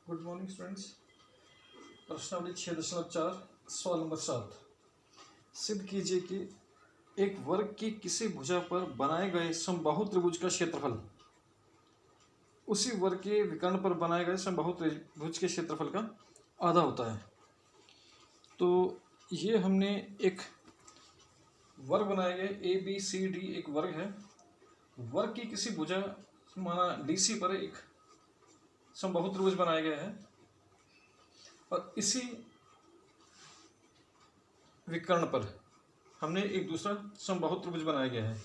Good morning students. प्रश्नावली 6.4 सवाल number 7। सिद्ध कीजिए कि एक वर्ग की किसी भुजा पर बनाए गए समबाहु त्रिभुज का क्षेत्रफल उसी वर्ग के विकर्ण पर बनाए गए समबाहु त्रिभुज के क्षेत्रफल का आधा होता है। तो ये हमने एक वर्ग बनाए गए ABCD, एक वर्ग है। वर्ग की किसी भुजा माना DC पर एक समबाहु त्रिभुज बनाया गया है और इसी विकर्ण पर हमने एक दूसरा समबाहु त्रिभुज बनाया गया है।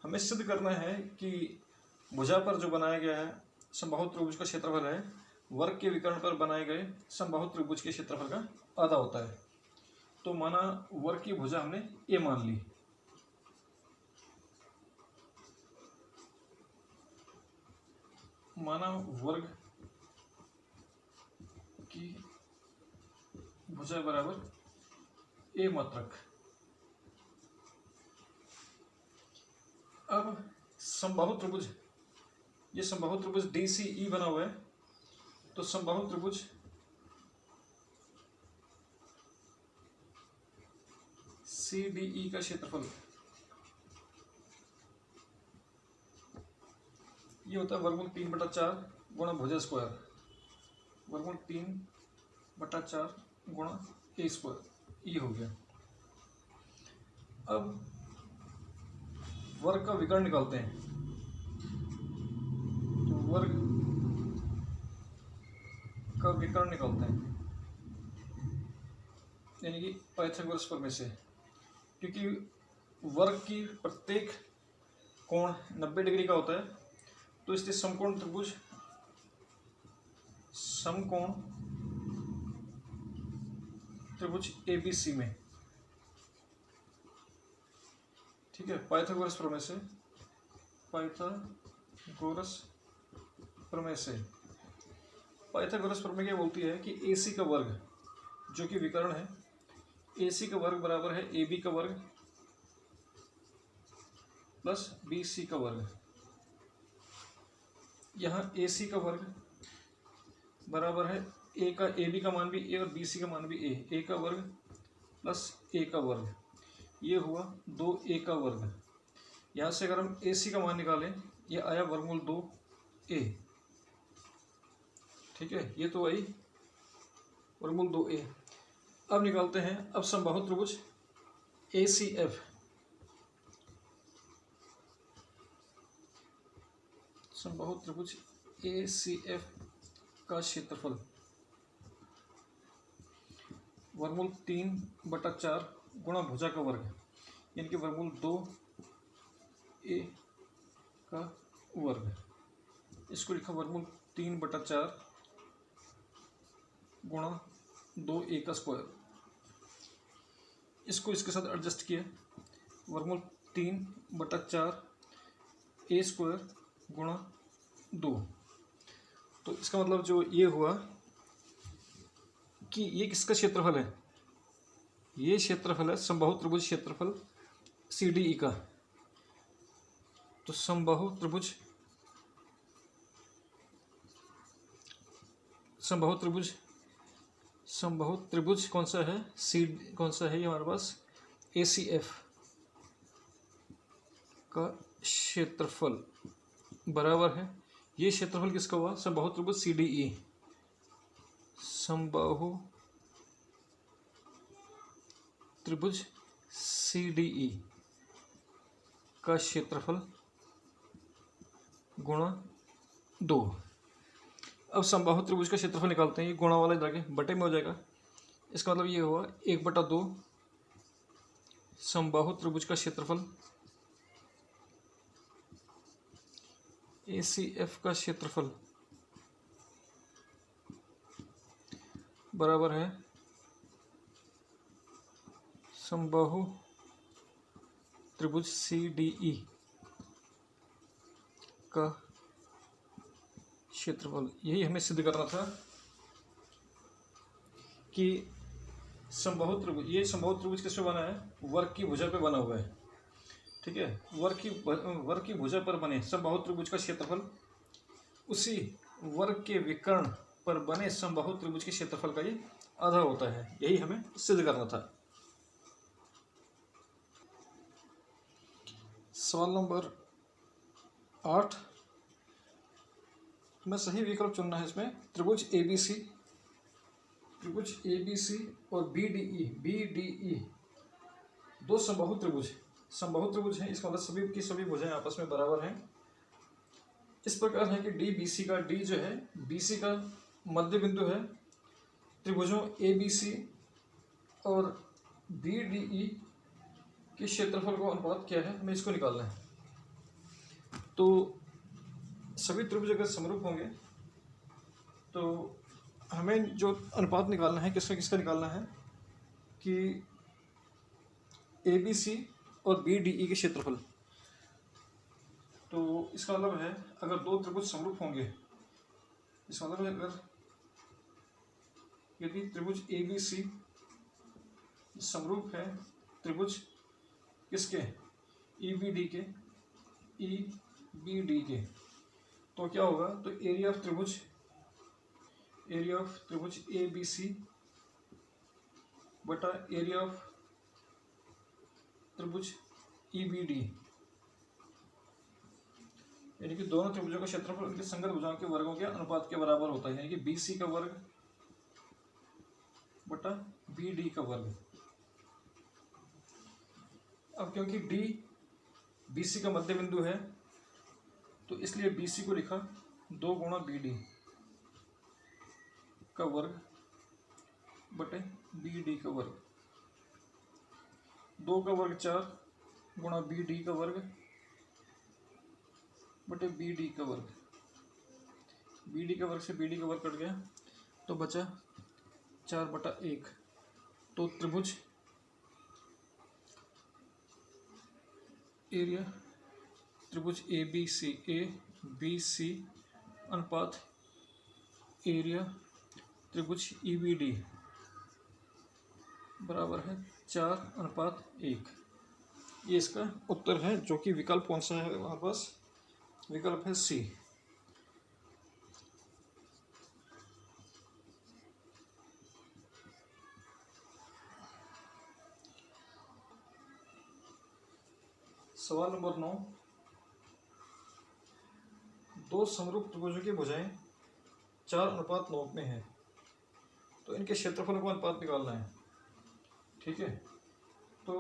हमें सिद्ध करना है कि भुजा पर जो बनाया गया है समबाहु त्रिभुज का क्षेत्रफल है वर्ग के विकर्ण पर बनाए गए समबाहु त्रिभुज के क्षेत्रफल का आधा होता है। तो माना वर्ग की भुजा हमने A मान ली। माना वर्ग की भुजा बराबर A मात्रक। अब समबाहु त्रिभुज, ये समबाहु त्रिभुज DCE बना हुआ है। तो समबाहु त्रिभुज CDE का क्षेत्रफल ये होता है वर्गमूल 3/4 गुणा भुजा स्क्वायर, वर्गमूल 3/4 गुणा A स्क्वायर, ये हो गया। अब वर्ग का विकर्ण निकालते हैं। तो वर्ग का विकर्ण निकालते हैं यानी कि पाइथागोरस प्रमेय से, क्योंकि वर्ग की प्रत्येक कोण 90 डिग्री का होता है। तो इसलिए समकोण त्रिभुज ABC में, ठीक है, पाइथागोरस प्रमेय से, पाइथागोरस प्रमेय क्या बोलती है कि AC का वर्ग जो कि विकर्ण है, AC का वर्ग बराबर है AB का वर्ग प्लस BC का वर्ग। यहाँ AC का वर्ग बराबर है AB का मान भी A और BC का मान भी A का वर्ग प्लस A का वर्ग, ये हुआ 2A का वर्ग। यहाँ से अगर हम AC का मान निकालें, ये आया वर्गमूल 2A, ठीक है, ये तो आई वर्गमूल 2A। अब निकालते हैं अब समबाहु त्रिभुज ACF, समबाहु त्रिभुज ACF का क्षेत्रफल वर्गमूल 3/4 गुणा भुजा का वर्ग, यानी कि वर्गमूल 2A का वर्ग। इसको लिखा वर्गमूल 3/4 गुणा 2A का स्क्वायर। इसको इसके साथ एडजस्ट किया, वर्गमूल 3/4 A स्क्वायर गुणा 2। तो इसका मतलब जो ये हुआ कि ये किसका क्षेत्रफल है, ये क्षेत्रफल है समबाहु त्रिभुज क्षेत्रफल CDE का। तो समबाहु त्रिभुज कौन सा है, कौन सा है ये हमारे पास ACF का क्षेत्रफल बराबर है, ये क्षेत्रफल किसका हुआ, समबाहु त्रिभुज CDE, समबाहु त्रिभुज CDE का क्षेत्रफल गुणा 2। अब समबाहु त्रिभुज का क्षेत्रफल निकालते हैं, ये गुणा वाला इधर के बटे में हो जाएगा। इसका मतलब ये हुआ 1/2 समबाहु त्रिभुज का क्षेत्रफल ACF का क्षेत्रफल बराबर है समबाहु त्रिभुज CDE का क्षेत्रफल। यही हमें सिद्ध करना था कि समबाहु त्रिभुज, ये समबाहु त्रिभुज किस पे बना है, वर्ग की भुजा पे बना हुआ है, ठीक है। वर्ग की भुजा पर बने समबाहु त्रिभुज का क्षेत्रफल उसी वर्ग के विकर्ण पर बने समबाहु त्रिभुज के क्षेत्रफल का ये आधा होता है। यही हमें सिद्ध करना था। सवाल नंबर 8 में सही विकल्प चुनना है। इसमें त्रिभुज ABC और BDE दो समबाहु त्रिभुज हैं। इसका मतलब सभी की सभी भुजाएं आपस में बराबर हैं। इस प्रकार है कि DBC का D जो है BC का मध्य बिंदु है। त्रिभुजों ABC और BDE के क्षेत्रफल का अनुपात क्या है, हमें इसको निकालना है। तो सभी त्रिभुज अगर समरूप होंगे तो हमें जो अनुपात निकालना है किसका निकालना है कि ABC और BDE के क्षेत्रफल। तो इसका मतलब है अगर दो त्रिभुज समरूप होंगे, इसका मतलब है अगर यदि त्रिभुज ABC समरूप है त्रिभुज किसके EBD के, तो क्या होगा, तो एरिया ऑफ त्रिभुज ABC बटा एरिया ऑफ त्रिभुज EBD, यानी कि दोनों त्रिभुजों का क्षेत्रफल उनके संगत भुजाओं के वर्गों के अनुपात के बराबर होता है। यानी कि BC का वर्ग बटा BD का वर्ग। अब क्योंकि D BC का मध्य बिंदु है तो इसलिए BC को लिखा 2 गुणा BD का वर्ग बटे BD का वर्ग। 2 का वर्ग 4 गुणा BD का वर्ग बटे BD का वर्ग। BD का वर्ग से BD का वर्ग कट गया तो बचा 4/1। तो त्रिभुज एरिया त्रिभुज ABC अनुपात एरिया त्रिभुज EBD बराबर है 4:1। ये इसका उत्तर है, जो कि विकल्प कौन सा है हमारे पास, विकल्प है C। सवाल नंबर 9, दो समरूप त्रिभुजों की भुजाएं 4:9 में है, तो इनके क्षेत्रफलों का अनुपात निकालना है। ठीक है, तो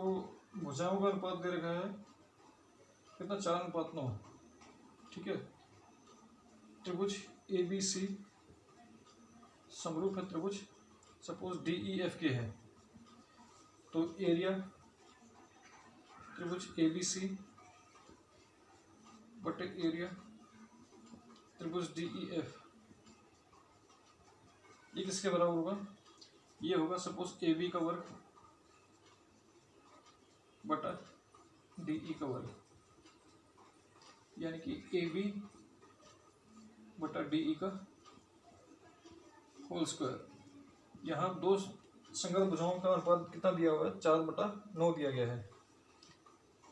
भुजाओं का अनुपात दे रखा है कितना, 4:9। ठीक है, त्रिभुज ABC समरूप है त्रिभुज सपोज DEF के है, तो एरिया त्रिभुज ABC बटे एरिया त्रिभुज DEF, ये किसके बराबर होगा, ये होगा सपोज AB का वर्ग बटा DE का वर्ग, यानी कि AB बटा DE का होल स्क्वायर। यहाँ दो संगत भुजाओं का अनुपात कितना दिया हुआ है, 4/9 दिया गया है,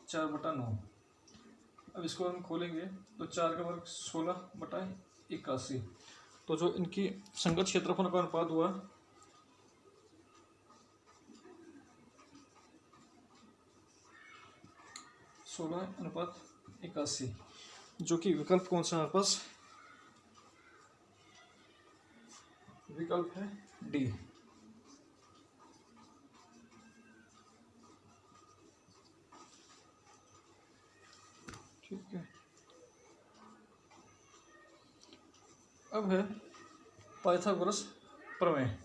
4/9। अब इसको हम खोलेंगे तो 4 का वर्ग 16/81। तो जो इनकी संगत क्षेत्रफल का अनुपात हुआ 16:81, जो कि विकल्प कौन सा है हमारे पास, विकल्प है D। ठीक है, अब है पाइथागोरस प्रमेय।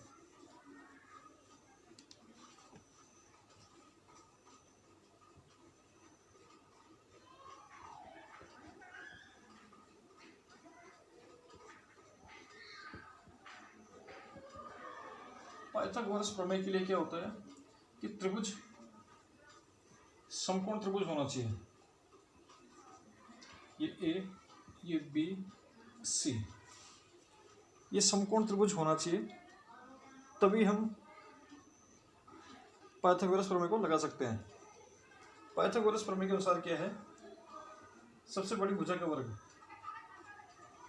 पाइथागोरस प्रमेय के लिए क्या होता है कि त्रिभुज समकोण त्रिभुज होना चाहिए, ये A ये B C, ये समकोण त्रिभुज होना चाहिए, तभी हम पाइथागोरस प्रमेय को लगा सकते हैं। पाइथागोरस प्रमेय के अनुसार क्या है, सबसे बड़ी भुजा का वर्ग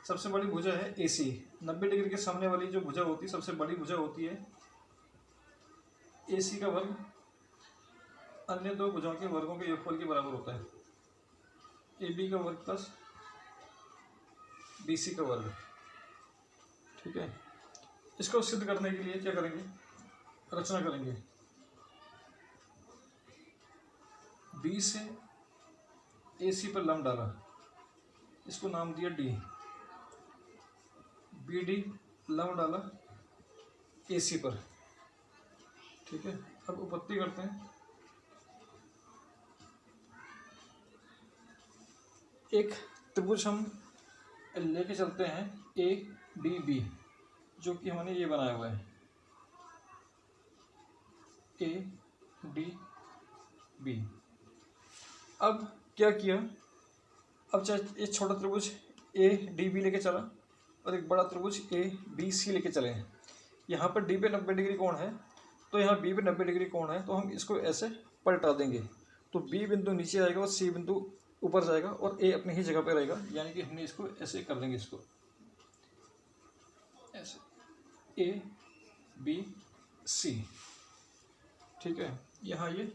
सबसे बड़ी भुजा है AC। 90 डिग्री के सामने वाली जो भुजा होती है सबसे बड़ी भुजा होती है AC का वर्ग अन्य दो भुजाओं के वर्गों के योगफल के बराबर होता है। AB का वर्ग प्लस BC का वर्ग। ठीक है, इसको सिद्ध करने के लिए क्या करेंगे, रचना करेंगे। B से AC पर लंब डाला, इसको नाम दिया D। BD लंब डाला AC पर। ठीक है, अब उपपत्ति करते हैं। एक त्रिभुज हम लेके चलते हैं ADB, जो कि हमने ये बनाया हुआ है ADB। अब क्या किया, अब चाहे एक छोटा त्रिभुज ADB लेके चला और एक बड़ा त्रिभुज ABC लेके चले हैं। यहाँ पर D पे 90 डिग्री कोण है तो यहाँ B पे 90 डिग्री कोण है, तो हम इसको ऐसे पलटा देंगे तो B बिंदु नीचे आएगा और C बिंदु ऊपर जाएगा और A अपनी ही जगह पे रहेगा। यानी कि हमने इसको ऐसे कर देंगे, इसको ऐसे ABC। ठीक है, यहाँ ये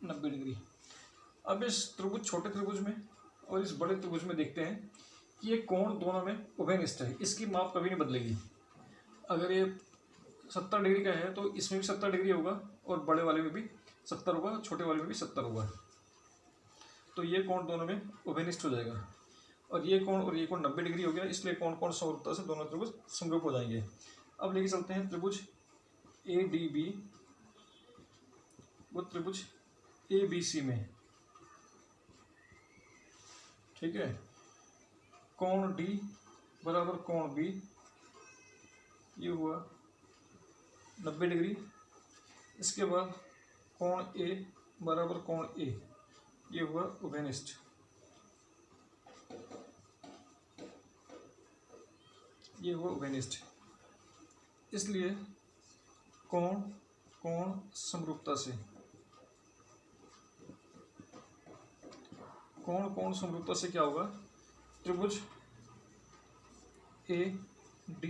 90 डिग्री। अब इस त्रिभुज, छोटे त्रिभुज में और इस बड़े त्रिभुज में देखते हैं कि ये कोण दोनों में उभयनिष्ठ है, इसकी माप कभी नहीं बदलेगी। अगर ये 70 डिग्री का है तो इसमें भी 70 डिग्री होगा और बड़े वाले में भी 70 होगा, छोटे वाले में भी 70 होगा। तो ये कोण दोनों में उभयनिष्ठ हो जाएगा और ये कोण 90 डिग्री हो गया, इसलिए कोण समरूपता से दोनों त्रिभुज समरूप हो जाएंगे। अब लेके चलते हैं त्रिभुज ADB वो त्रिभुज ABC में। ठीक है, कोण D बराबर कोण B, ये हुआ 90 डिग्री। इसके बाद कोण A बराबर कोण A, ये हुआ उभयनिष्ठ। ये हुआ उभयनिष्ठ, इसलिए कोण समरूपता से कोण समरूपता से क्या होगा, त्रिभुज ADB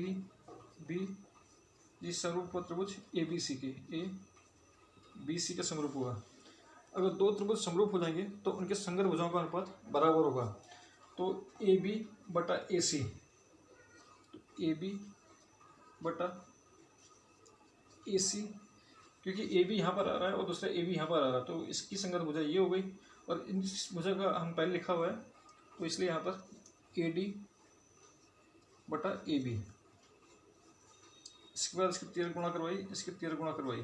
ये समरूप हुआ त्रिभुज ABC के, ABC का समरूप हुआ। अगर दो त्रिभुज समरूप हो जाएंगे तो उनके संगत भुजाओं का अनुपात बराबर होगा। तो AB बटा AC, AB बटा AC, क्योंकि AB यहाँ पर आ रहा है और दूसरा AB यहाँ पर आ रहा है तो इसकी संगत भुजा ये हो गई और इस भुजा का हम पहले लिखा हुआ है तो इसलिए यहाँ पर AD बटा AB। इसके बाद इसकी 13 गुणा करवाई, इसकी 13 गुणा करवाई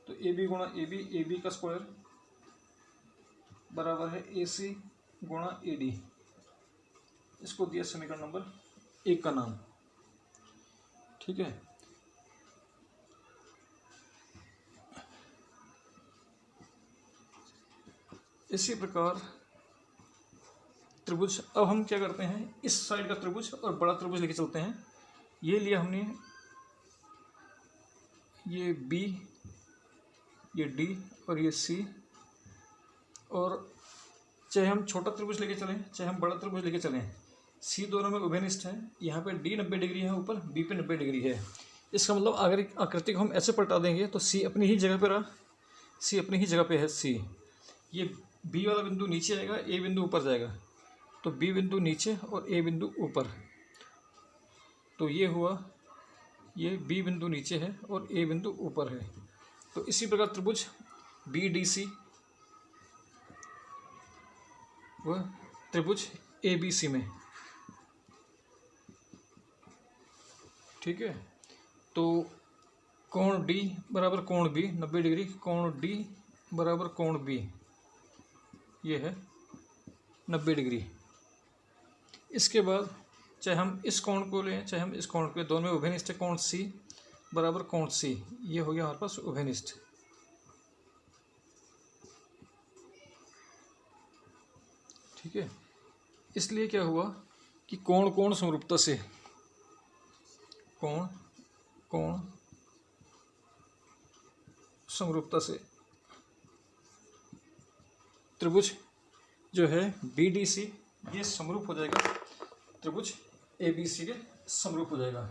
तो AB गुणा AB, AB का स्क्वायर बराबर है AC गुणा AD। इसको दिया समीकरण नंबर 1 का नाम। ठीक है, इसी प्रकार त्रिभुज, अब हम क्या करते हैं, इस साइड का त्रिभुज और बड़ा त्रिभुज लेके चलते हैं। ये लिया हमने, ये B, ये D और ये C, और चाहे हम छोटा त्रिभुज लेके चलें चाहे हम बड़ा त्रिभुज लेके चलें, C दोनों में उभयनिष्ठ है। यहाँ पे D 90 डिग्री है ऊपर, B पे 90 डिग्री है। इसका मतलब अगर आकृति को हम ऐसे पलटा देंगे तो C अपनी ही जगह पे रहा, C अपनी ही जगह पे है C। ये B वाला बिंदु नीचे आएगा, A बिंदु ऊपर जाएगा, तो B बिंदु नीचे और A बिंदु ऊपर। तो ये हुआ, ये B बिंदु नीचे है और A बिंदु ऊपर है। तो इसी प्रकार त्रिभुज BDC वह त्रिभुज ABC में। ठीक है, तो कोण D बराबर कोण B 90 डिग्री, कोण D बराबर कोण B ये है 90 डिग्री। इसके बाद चाहे हम इस कोण को लें चाहे हम इस कोण को, दोनों में उभयनिष्ठ है। कोण C बराबर कोण C, ये हो गया हमारे पास उभयनिष्ठ। ठीक है, इसलिए क्या हुआ कि कोण समरूपता से कोण समरूपता से त्रिभुज जो है BDC ये समरूप हो जाएगा त्रिभुज ए बी सी के समरूप हो जाएगा।